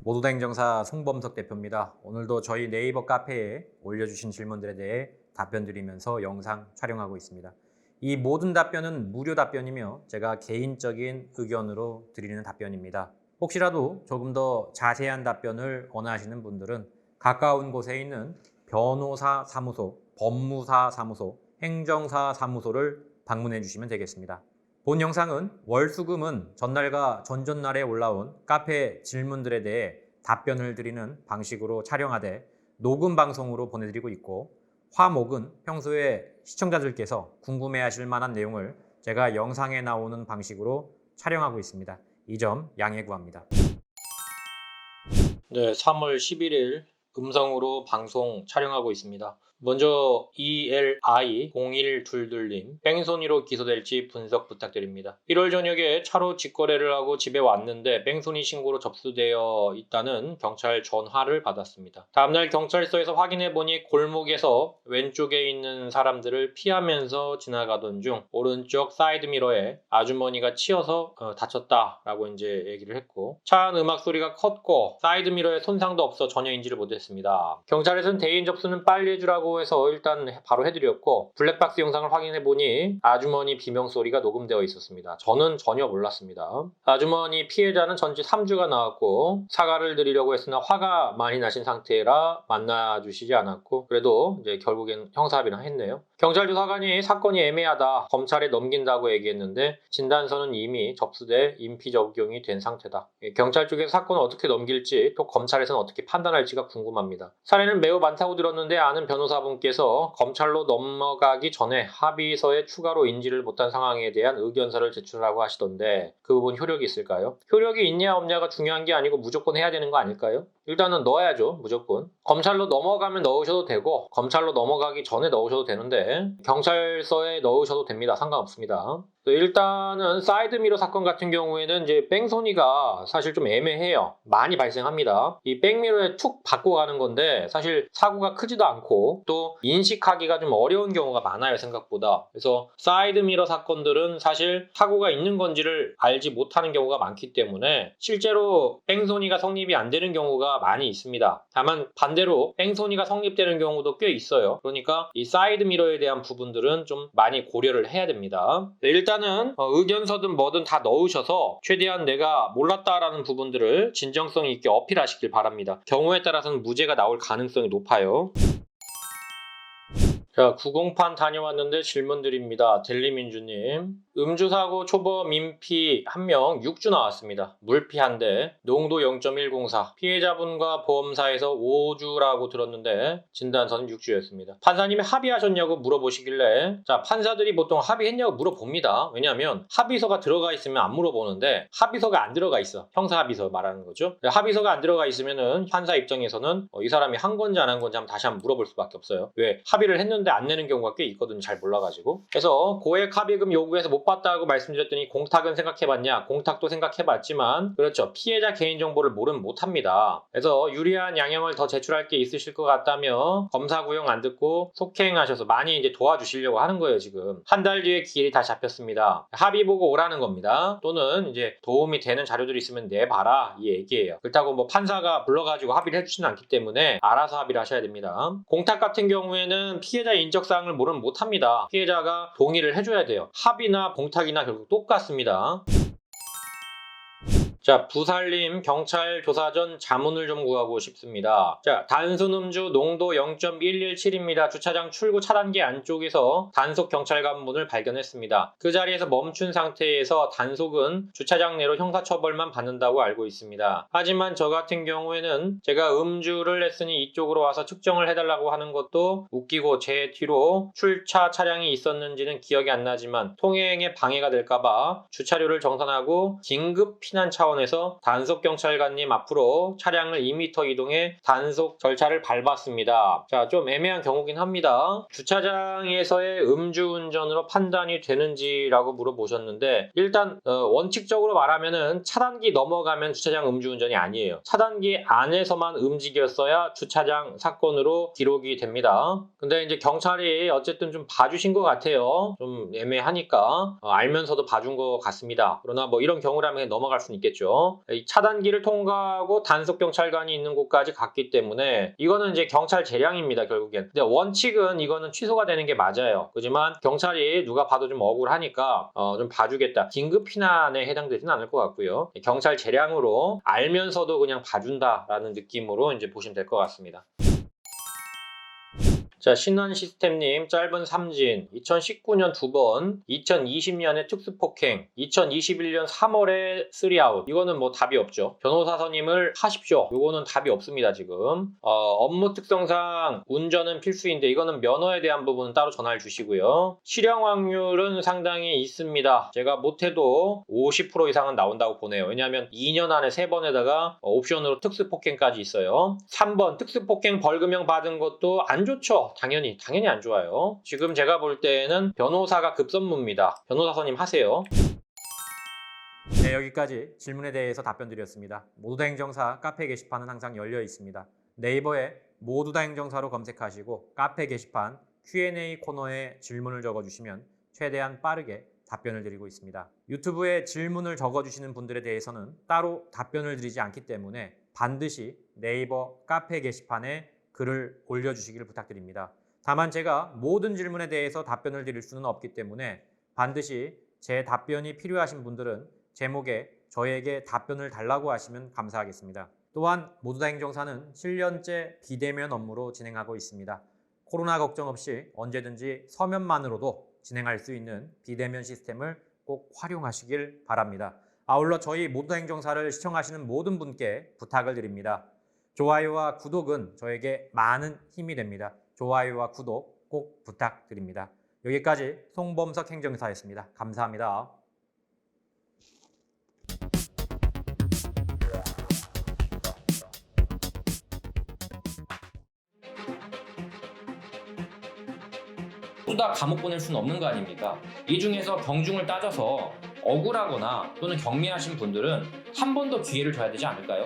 모두다 행정사 송범석 대표입니다. 오늘도 저희 네이버 카페에 올려주신 질문들에 대해 답변 드리면서 영상 촬영하고 있습니다. 이 모든 답변은 무료 답변이며 제가 개인적인 의견으로 드리는 답변입니다. 혹시라도 조금 더 자세한 답변을 원하시는 분들은 가까운 곳에 있는 변호사 사무소, 법무사 사무소, 행정사 사무소를 방문해 주시면 되겠습니다. 본 영상은 월수금은 전날과 전전날에 올라온 카페 질문들에 대해 답변을 드리는 방식으로 촬영하되 녹음 방송으로 보내드리고 있고, 화목은 평소에 시청자들께서 궁금해하실 만한 내용을 제가 영상에 나오는 방식으로 촬영하고 있습니다. 이 점 양해 구합니다. 네, 3월 11일 음성으로 방송 촬영하고 있습니다. 먼저 ELI0122님, 뺑소니로 기소될지 분석 부탁드립니다. 1월 저녁에 차로 직거래를 하고 집에 왔는데 뺑소니 신고로 접수되어 있다는 경찰 전화를 받았습니다. 다음날 경찰서에서 확인해보니 골목에서 왼쪽에 있는 사람들을 피하면서 지나가던 중 오른쪽 사이드미러에 아주머니가 치여서 다쳤다라고 이제 얘기를 했고, 차 안 음악 소리가 컸고 사이드미러에 손상도 없어 전혀 인지를 못했습니다. 경찰에서는 대인 접수는 빨리 해주라고 해서 일단 바로 해드렸고, 블랙박스 영상을 확인해보니 아주머니 비명소리가 녹음되어 있었습니다. 저는 전혀 몰랐습니다. 아주머니 피해자는 전치 3주가 나왔고 사과를 드리려고 했으나 화가 많이 나신 상태라 만나주시지 않았고, 그래도 이제 결국엔 형사합의를 했네요. 경찰 조사관이 사건이 애매하다, 검찰에 넘긴다고 얘기했는데 진단서는 이미 접수돼 인피 적용이 된 상태다. 경찰 쪽에서 사건을 어떻게 넘길지, 또 검찰에서는 어떻게 판단할지가 궁금합니다. 사례는 매우 많다고 들었는데 아는 변호사분께서 검찰로 넘어가기 전에 합의서에 추가로 인지를 못한 상황에 대한 의견서를 제출하라고 하시던데 그 부분 효력이 있을까요? 효력이 있냐 없냐가 중요한 게 아니고 무조건 해야 되는 거 아닐까요? 일단은 넣어야죠, 무조건. 검찰로 넘어가면 넣으셔도 되고 검찰로 넘어가기 전에 넣으셔도 되는데 경찰서에 넣으셔도 됩니다. 상관없습니다. 일단은 사이드미러 사건 같은 경우에는 이제 뺑소니가 사실 좀 애매해요. 많이 발생합니다. 이 백미러에 툭 받고 가는 건데 사실 사고가 크지도 않고 또 인식하기가 좀 어려운 경우가 많아요, 생각보다. 그래서 사이드미러 사건들은 사실 사고가 있는 건지를 알지 못하는 경우가 많기 때문에 실제로 뺑소니가 성립이 안 되는 경우가 많이 있습니다. 다만 반대로 뺑소니가 성립되는 경우도 꽤 있어요. 그러니까 이 사이드미러에 대한 부분들은 좀 많이 고려를 해야 됩니다. 일단은 의견서든 뭐든 다 넣으셔서 최대한 내가 몰랐다라는 부분들을 진정성 있게 어필하시길 바랍니다. 경우에 따라서는 무죄가 나올 가능성이 높아요. 자, 90판 다녀왔는데 질문 드립니다. 델리민주님. 음주사고 초범 인피 1명 6주 나왔습니다. 물피 1대, 농도 0.104. 피해자분과 보험사에서 5주라고 들었는데 진단서는 6주였습니다. 판사님이 합의하셨냐고 물어보시길래, 자, 판사들이 보통 합의했냐고 물어봅니다. 왜냐하면 합의서가 들어가 있으면 안 물어보는데 합의서가 안 들어가 있어. 형사합의서 말하는 거죠. 합의서가 안 들어가 있으면은 판사 입장에서는 이 사람이 한 건지 안 한 건지 한번 다시 한번 물어볼 수밖에 없어요. 왜? 합의를 했는데 안 내는 경우가 꽤 있거든요. 잘 몰라가지고. 그래서 고액 합의금 요구해서 못 받다고 말씀드렸더니 공탁은 생각해봤냐? 공탁도 생각해봤지만 그렇죠. 피해자 개인정보를 모르면 못합니다. 그래서 유리한 양형을 더 제출할 게 있으실 것 같다며 검사 구형 안 듣고 속행하셔서 많이 이제 도와주시려고 하는 거예요. 지금 한 달 뒤에 기일이 다 잡혔습니다. 합의 보고 오라는 겁니다. 또는 이제 도움이 되는 자료들이 있으면 내봐라, 이 얘기예요. 그렇다고 뭐 판사가 불러가지고 합의를 해주지는 않기 때문에 알아서 합의를 하셔야 됩니다. 공탁 같은 경우에는 피해자 인적사항을 모르면 못합니다. 피해자가 동의를 해줘야 돼요. 합의나 공탁이나 결국 똑같습니다. 자, 부살님, 경찰 조사 전 자문을 좀 구하고 싶습니다. 자, 단순 음주 농도 0.117입니다. 주차장 출구 차단기 안쪽에서 단속 경찰 관문을 발견했습니다. 그 자리에서 멈춘 상태에서 단속은 주차장 내로 형사처벌만 받는다고 알고 있습니다. 하지만 저 같은 경우에는 제가 음주를 했으니 이쪽으로 와서 측정을 해달라고 하는 것도 웃기고 제 뒤로 출차 차량이 있었는지는 기억이 안 나지만 통행에 방해가 될까봐 주차료를 정산하고 긴급 피난 차원에서 단속 경찰관님 앞으로 차량을 2m 이동해 단속 절차를 밟았습니다. 자, 좀 애매한 경우긴 합니다. 주차장에서의 음주운전으로 판단이 되는지라고 물어보셨는데, 일단 원칙적으로 말하면은 차단기 넘어가면 주차장 음주운전이 아니에요. 차단기 안에서만 움직였어야 주차장 사건으로 기록이 됩니다. 근데 이제 경찰이 어쨌든 좀 봐주신 것 같아요. 좀 애매하니까 알면서도 봐준 것 같습니다. 그러나 뭐 이런 경우라면 넘어갈 수는 있겠죠. 있죠. 이 차단기를 통과하고 단속경찰관이 있는 곳까지 갔기 때문에 이거는 이제 경찰 재량입니다, 결국엔. 근데 원칙은 이거는 취소가 되는 게 맞아요. 그렇지만 경찰이 누가 봐도 좀 억울하니까 좀 봐주겠다. 긴급 피난에 해당되지는 않을 것 같고요. 경찰 재량으로 알면서도 그냥 봐준다라는 느낌으로 이제 보시면 될 것 같습니다. 자, 신한시스템님 짧은 삼진 2019년 2번, 2020년에 특수폭행, 2021년 3월에 3아웃. 이거는 뭐 답이 없죠. 변호사 선임을 하십시오. 이거는 답이 없습니다, 지금. 업무 특성상 운전은 필수인데 이거는 면허에 대한 부분은 따로 전화를 주시고요. 실형 확률은 상당히 있습니다. 제가 못해도 50% 이상은 나온다고 보네요. 왜냐하면 2년 안에 3번에다가 옵션으로 특수폭행까지 있어요. 3번 특수폭행 벌금형 받은 것도 안 좋죠. 당연히 안 좋아요. 지금 제가 볼 때는 변호사가 급선무입니다. 변호사 선임 하세요. 네, 여기까지 질문에 대해서 답변 드렸습니다. 모두 다 행정사 카페 게시판은 항상 열려 있습니다. 네이버에 모두 다 행정사로 검색하시고 카페 게시판 Q&A 코너에 질문을 적어주시면 최대한 빠르게 답변을 드리고 있습니다. 유튜브에 질문을 적어주시는 분들에 대해서는 따로 답변을 드리지 않기 때문에 반드시 네이버 카페 게시판에 글을 올려주시기를 부탁드립니다. 다만 제가 모든 질문에 대해서 답변을 드릴 수는 없기 때문에 반드시 제 답변이 필요하신 분들은 제목에 저에게 답변을 달라고 하시면 감사하겠습니다. 또한 모두 다 행정사는 7년째 비대면 업무로 진행하고 있습니다. 코로나 걱정 없이 언제든지 서면만으로도 진행할 수 있는 비대면 시스템을 꼭 활용하시길 바랍니다. 아울러 저희 모두 다 행정사를 시청하시는 모든 분께 부탁을 드립니다. 좋아요와 구독은 저에게 많은 힘이 됩니다. 좋아요와 구독 꼭 부탁드립니다. 여기까지 송범석 행정사였습니다. 감사합니다. 모두 다 감옥 보낼 수는 없는 거 아닙니까? 이 중에서 경중을 따져서 억울하거나 또는 경미하신 분들은 한 번 더 기회를 줘야 되지 않을까요?